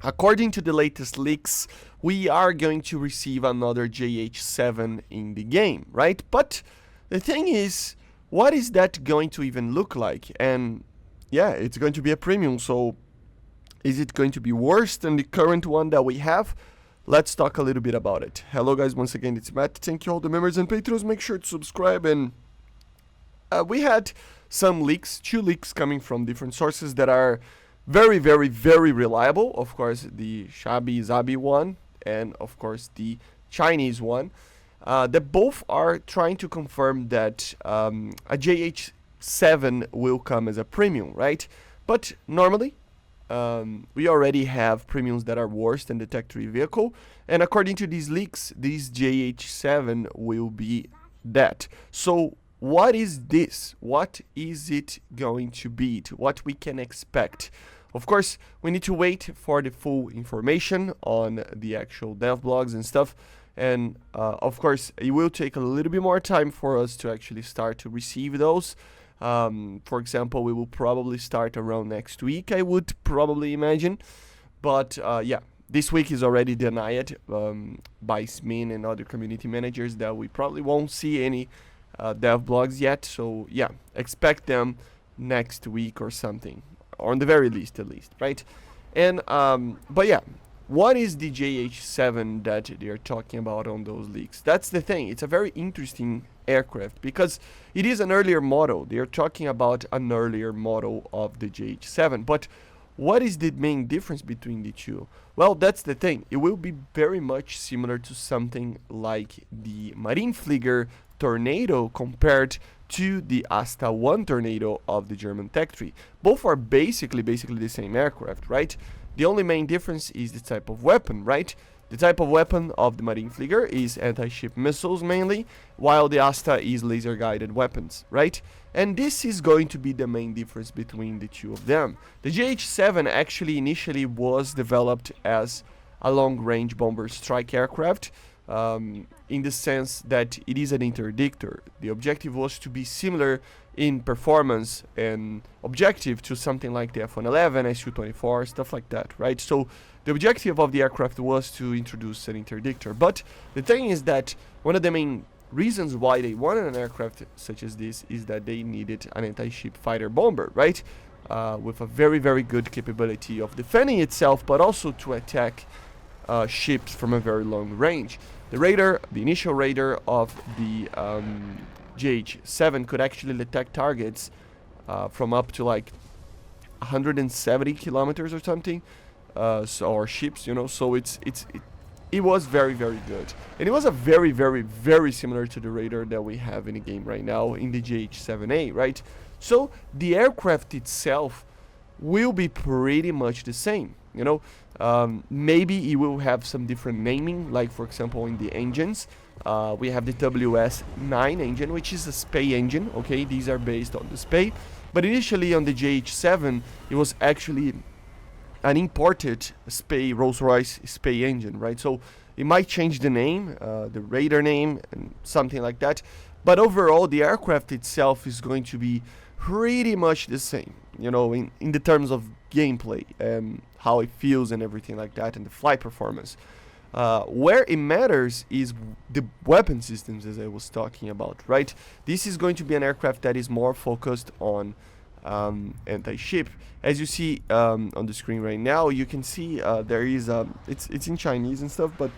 According to the latest leaks, we are going to receive another JH-7 in the game, right? But the thing is, what is that going to even look like? And yeah, it's going to be a premium, so is it going to be worse than the current one that we have? Let's talk a little bit about it. Hello guys, once again it's Matt. Thank you all the members and patrons. Make sure to subscribe. And we had some leaks, 2 leaks coming from different sources that are very, very, very reliable. Of course, the Zabi one, and of course the Chinese one. That both are trying to confirm that a JH-7 will come as a premium, right? But normally, we already have premiums that are worse than the Tech 3 vehicle, and according to these leaks, this JH-7 will be that. So what is this? What is it going to be? What we can expect? Of course, we need to wait for the full information on the actual dev blogs and stuff. And of course, it will take a little bit more time for us to actually start to receive those. For example, we will probably start around next week, I would probably imagine. But yeah, this week is already denied by Smin and other community managers that we probably won't see any dev blogs yet. So yeah, expect them next week or something, or on the very least, at least, right? And but yeah, what is the JH-7 that they're talking about on those leaks? That's the thing. It's a very interesting aircraft because it is an earlier model. They're talking about an earlier model of the JH-7. But what is the main difference between the two? Well, that's the thing. It will be very much similar to something like the Marineflieger Tornado compared to the Asta 1 Tornado of the German Tech 3. Both are basically the same aircraft, right? The only main difference is the type of weapon, right? The type of weapon of the Marineflieger is anti-ship missiles mainly, while the Asta is laser-guided weapons, right? And this is going to be the main difference between the two of them. The JH-7 actually initially was developed as a long-range bomber strike aircraft, in the sense that it is an interdictor. The objective was to be similar in performance and objective to something like the F-111, Su-24, stuff like that, right? So the objective of the aircraft was to introduce an interdictor. But the thing is that one of the main reasons why they wanted an aircraft such as this is that they needed an anti-ship fighter bomber, right? With a very, very good capability of defending itself, but also to attack ships from a very long range. The radar, the initial radar of the JH-7 could actually detect targets from up to like 170 kilometers or something, or ships, you know. So it was very, very good, and it was a very, very, very similar to the radar that we have in the game right now in the JH-7A, right? So the aircraft itself will be pretty much the same, you know. Maybe it will have some different naming, like for example in the engines, we have the WS-9 engine, which is a SPA engine, okay? These are based on the SPA, but initially on the JH-7 it was actually an imported SPA, Rolls-Royce SPA engine, right? So it might change the name, the radar name and something like that, but overall the aircraft itself is going to be pretty much the same, you know, in the terms of gameplay and how it feels and everything like that, and the flight performance. Where it matters is the weapon systems, as I was talking about, right? This is going to be an aircraft that is more focused on anti-ship. As you see on the screen right now, you can see there is it's in Chinese and stuff, but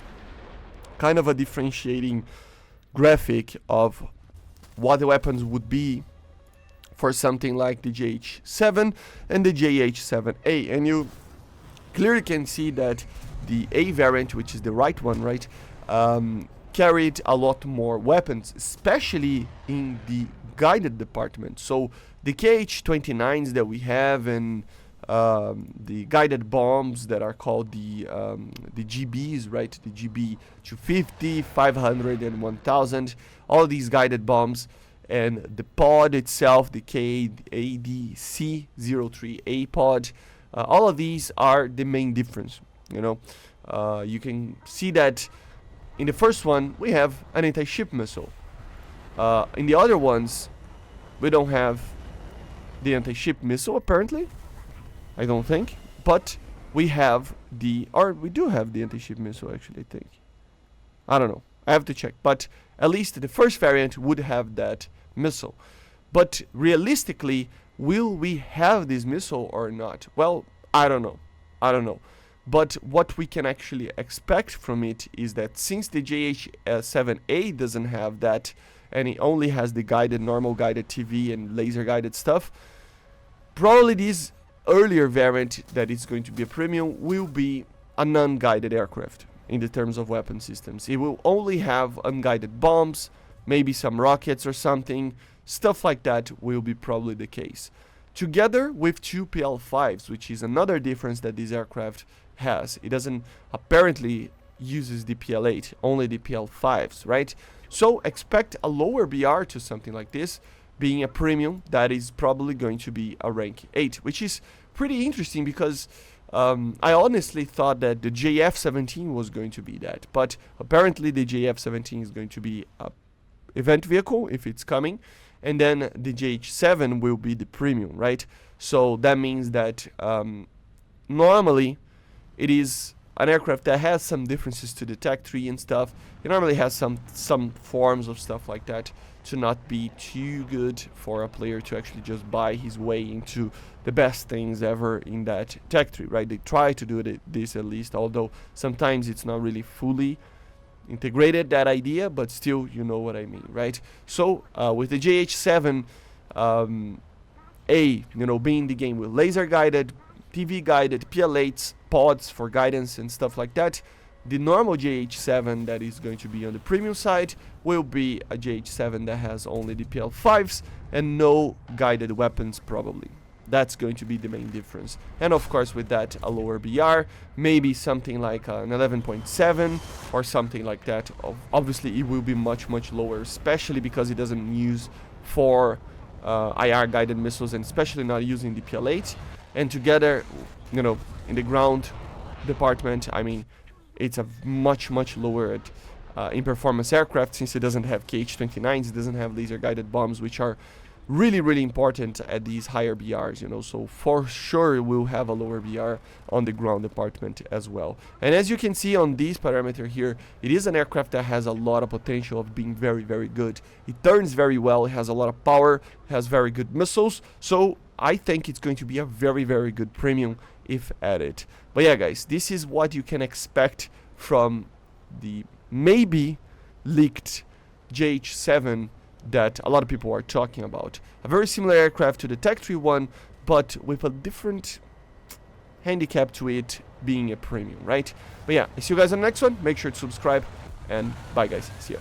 kind of a differentiating graphic of what the weapons would be for something like the JH-7 and the JH-7A, and you clearly can see that the A variant, which is the right one, right, carried a lot more weapons, especially in the guided department. So the KH-29s that we have and the guided bombs that are called the GBs, right, the GB 250, 500 and 1000, all these guided bombs, and the pod itself, the KADC-03A pod, all of these are the main difference, you know. You can see that in the first one we have an anti-ship missile. In the other ones we don't have the anti-ship missile, apparently, I don't think, but we have or we do have the anti-ship missile actually, I think. I don't know, I have to check, but at least the first variant would have that missile. But realistically, will we have this missile or not? Well, I don't know. But what we can actually expect from it is that since the JH-7A doesn't have that, and it only has the normal guided TV and laser guided stuff, probably this earlier variant that is going to be a premium will be a non-guided aircraft in the terms of weapon systems. It will only have unguided bombs, maybe some rockets or something. Stuff like that will be probably the case. Together with two PL5s, which is another difference that this aircraft has. It doesn't apparently uses the PL8, only the PL5s, right? So expect a lower BR to something like this, being a premium that is probably going to be a rank 8, which is pretty interesting because I honestly thought that the JF-17 was going to be that, but apparently the JF-17 is going to be a event vehicle if it's coming, and then the JH-7 will be the premium, right? So that means that normally it is an aircraft that has some differences to the Tech 3 and stuff. It normally has some forms of stuff like that to not be too good for a player to actually just buy his way into the best things ever in that Tech 3, right? They try to do this at least, although sometimes it's not really fully integrated, that idea, but still, you know what I mean, right? So with the JH-7 being the game with laser guided, TV guided, PL8s, pods for guidance and stuff like that, the normal JH-7 that is going to be on the premium side will be a JH-7 that has only the PL5s and no guided weapons probably. That's going to be the main difference. And of course with that a lower BR, maybe something like an 11.7 or something like that. Obviously it will be much lower, especially because it doesn't use 4 IR guided missiles and especially not using the PL8. And together, in the ground department, I mean, it's a much lower in performance aircraft since it doesn't have KH-29s, it doesn't have laser guided bombs, which are really important at these higher BRs, so for sure we'll have a lower BR on the ground department as well. And as you can see on this parameter here, it is an aircraft that has a lot of potential of being very good. It turns very well, it has a lot of power, has very good missiles, so I think it's going to be a very good premium if added. But yeah guys, this is what you can expect from the maybe leaked JH-7 that a lot of people are talking about. A very similar aircraft to the Tech 3 one, but with a different handicap to it being a premium, right? But yeah, I see you guys on the next one. Make sure to subscribe, and bye guys. See ya.